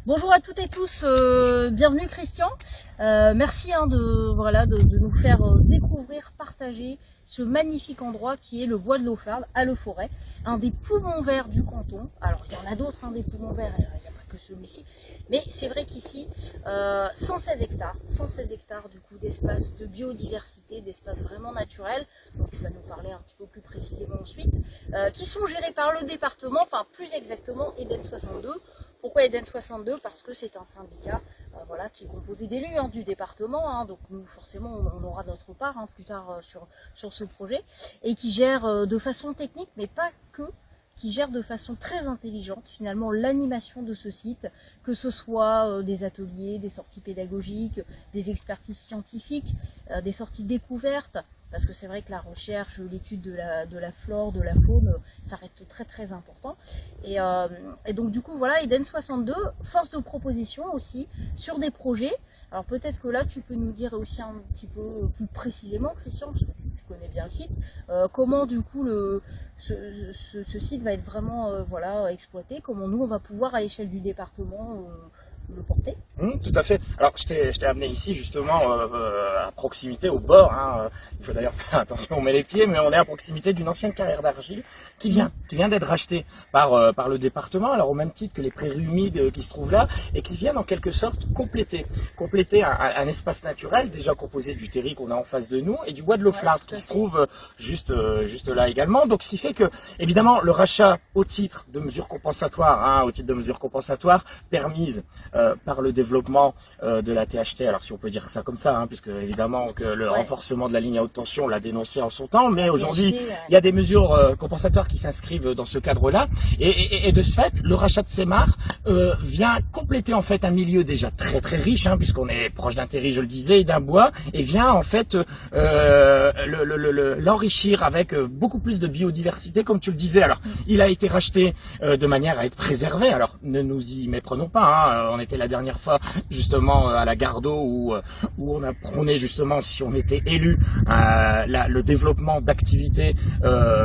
Bonjour à toutes et tous, bienvenue Christian. Merci de nous faire découvrir, partager ce magnifique endroit qui est le bois de Lauflarde à Leforest, un des poumons verts du canton. Alors il y en a d'autres, des poumons verts, il n'y a pas que celui-ci, mais c'est vrai qu'ici 116 hectares du coup d'espace de biodiversité, d'espace vraiment naturel, dont tu vas nous parler un petit peu plus précisément ensuite, qui sont gérés par le département, enfin plus exactement Eden 62. Pourquoi Eden 62? Parce que c'est un syndicat qui est composé d'élus du département, donc nous forcément on aura notre part plus tard sur ce projet, et qui gère de façon technique, mais pas que, qui gère de façon très intelligente finalement l'animation de ce site, que ce soit des ateliers, des sorties pédagogiques, des expertises scientifiques, des sorties découvertes, parce que c'est vrai que la recherche, l'étude de la flore, de la faune, ça reste très très important. Et donc du coup voilà, Eden 62, force de proposition aussi sur des projets. Alors peut-être que là tu peux nous dire aussi un petit peu plus précisément, Christian, parce que tu connais bien le site, comment du coup ce site va être vraiment exploité, comment nous on va pouvoir à l'échelle du département le porter. Tout à fait. Alors je t'ai amené ici justement à proximité, au bord. Il faut d'ailleurs faire attention où on met les pieds, mais on est à proximité d'une ancienne carrière d'argile qui vient d'être rachetée par le département. Alors au même titre que les prairies humides qui se trouvent là, et qui viennent en quelque sorte compléter un espace naturel déjà composé du terri qu'on a en face de nous et du bois de Lauflarde qui se trouve juste là également. Donc ce qui fait que évidemment le rachat au titre de mesures compensatoires, permises par le développement de la THT, alors si on peut dire ça comme ça, puisque évidemment que le renforcement de la ligne à haute tension, on l'a dénoncé en son temps, mais aujourd'hui il y a des mesures compensatoires qui s'inscrivent dans ce cadre-là, et de ce fait, le rachat de Semar vient compléter en fait un milieu déjà très très riche, puisqu'on est proche d'un terri, je le disais, et d'un bois, et vient en fait l'enrichir avec beaucoup plus de biodiversité, comme tu le disais. Alors il a été racheté de manière à être préservé, alors ne nous y méprenons pas, on était la dernière fois justement à la Gardeau où on a prôné justement, si on était élu, le développement d'activités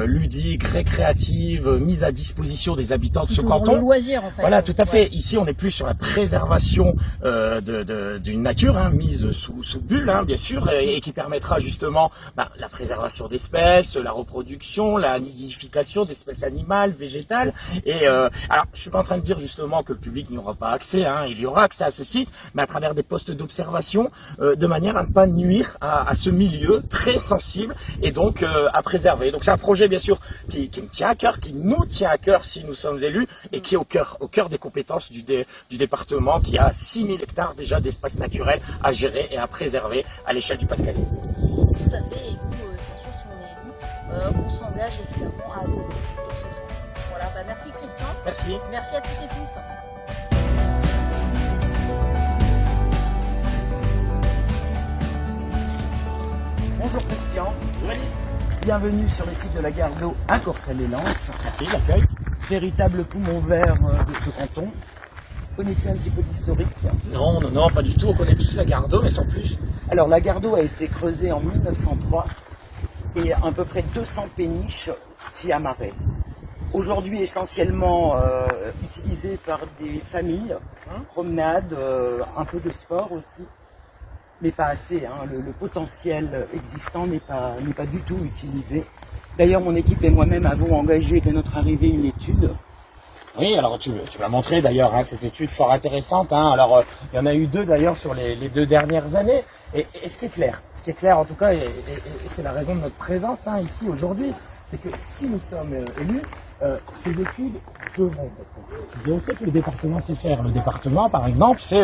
ludiques, récréatives, mises à disposition des habitants de ce canton. Le loisir, en fait. Voilà, tout à fait. Ici, on est plus sur la préservation d'une nature, mise sous bulle, bien sûr, et qui permettra justement la préservation d'espèces, la reproduction, la nidification d'espèces animales, végétales. Et alors, je suis pas en train de dire justement que le public n'y aura pas accès, il y aura accès à ce site, mais à travers des postes d'observation, de manière à ne pas nuire à ce milieu très sensible et donc à préserver. Donc c'est un projet bien sûr qui me tient à cœur, qui nous tient à cœur si nous sommes élus, et qui est au cœur des compétences du département, qui a 6000 hectares déjà d'espace naturel à gérer et à préserver à l'échelle du Pas-de-Calais. Tout à fait, et nous, bien sûr, si on est élu, on s'engage évidemment à adopter dans ce sens. Voilà, merci Christian. Merci. Merci à toutes et tous. Bonjour Christian, bienvenue sur le site de la Gardeau à Courcelles-lès-Lens. Merci, l'accueil. Véritable poumon vert de ce canton. Connais-tu un petit peu d'historique? Non, pas du tout. On connaît tous la Gardeau, mais sans plus. Alors la Gardeau a été creusée en 1903 et à peu près 200 péniches s'y amarraient. Aujourd'hui essentiellement utilisée par des familles, promenades, un peu de sport aussi. Mais pas assez, le potentiel existant n'est pas du tout utilisé. D'ailleurs, mon équipe et moi-même avons engagé dès notre arrivée une étude. Oui, alors tu m'as montré d'ailleurs cette étude fort intéressante. Alors il y en a eu deux d'ailleurs sur les 2 dernières années. Et ce qui est clair en tout cas, et c'est la raison de notre présence ici aujourd'hui, c'est que si nous sommes élus, ces études devront être concrétisées. On sait que le département sait faire. Le département, par exemple, c'est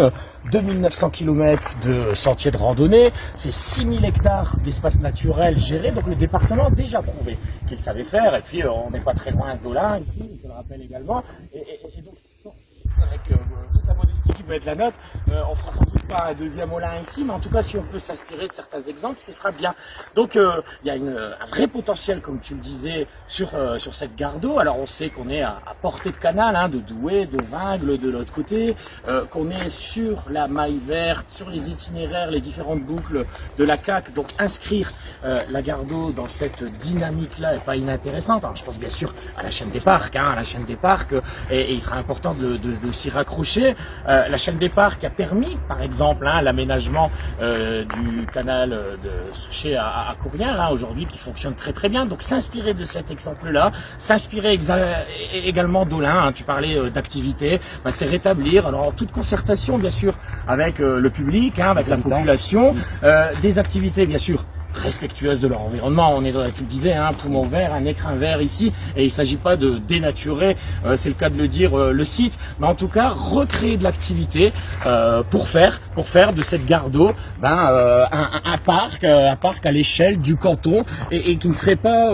2900 km de sentiers de randonnée, c'est 6000 hectares d'espace naturel gérés. Donc le département a déjà prouvé qu'il savait faire. Et puis on n'est pas très loin de Dolin, ici, je le rappelle également. Et donc, avec toute la modestie qui peut être la nôtre, on fera sans doute pas un deuxième Olin ici, mais en tout cas si on peut s'inspirer de certains exemples, ce sera bien. Donc il y a un vrai potentiel, comme tu le disais, sur cette Gardeau. Alors on sait qu'on est à portée de canal, de Douai, de Vingles de l'autre côté, qu'on est sur la maille verte, sur les itinéraires, les différentes boucles de la CAC. Donc inscrire la Gardeau dans cette dynamique-là n'est pas inintéressante. Alors, je pense bien sûr à la chaîne des parcs, et il sera important de peut aussi raccrocher. La chaîne départ qui a permis, par exemple, l'aménagement du canal de Souchet à Courrières, aujourd'hui, qui fonctionne très très bien. Donc s'inspirer de cet exemple-là, s'inspirer également d'Olin, tu parlais d'activité, c'est rétablir, alors en toute concertation bien sûr avec le public, avec la population, des activités bien sûr respectueuses de leur environnement. On est dans, tu le disais, un poumon vert, un écrin vert ici, et il ne s'agit pas de dénaturer, c'est le cas de le dire, le site, mais en tout cas recréer de l'activité pour faire de cette gare d'eau un parc à l'échelle du canton et qui ne serait pas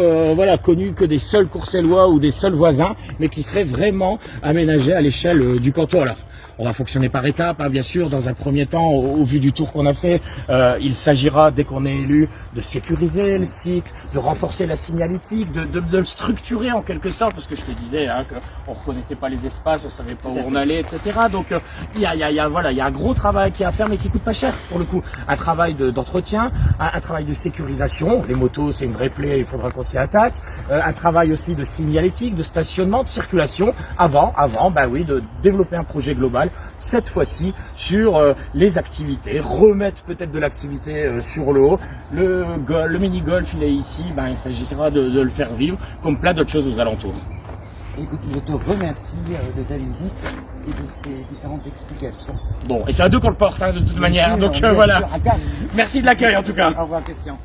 connu que des seuls Courcellois ou des seuls voisins, mais qui serait vraiment aménagé à l'échelle du canton. Alors, on va fonctionner par étapes, bien sûr. Dans un premier temps, au vu du tour qu'on a fait, il s'agira, dès qu'on est élu, de sécuriser le site, de renforcer la signalétique, de le structurer en quelque sorte, parce que je te disais qu'on ne reconnaissait pas les espaces, on ne savait pas où on allait, etc. Donc il y a un gros travail qui est à faire, mais qui coûte pas cher pour le coup. Un travail d'entretien, un travail de sécurisation. Les motos, c'est une vraie plaie, il faudra qu'on s'y attaque. Un travail aussi de signalétique, de stationnement, de circulation, avant de développer un projet global, cette fois-ci sur les activités, remettre peut-être de l'activité sur l'eau. Le mini-golf, il est ici, il s'agira de le faire vivre, comme plein d'autres choses aux alentours. Écoute, je te remercie de ta visite et de ces différentes explications. Bon, et c'est à deux qu'on le porte, de toute manière, donc voilà. Merci de l'accueil en tout cas. Au revoir, Christian.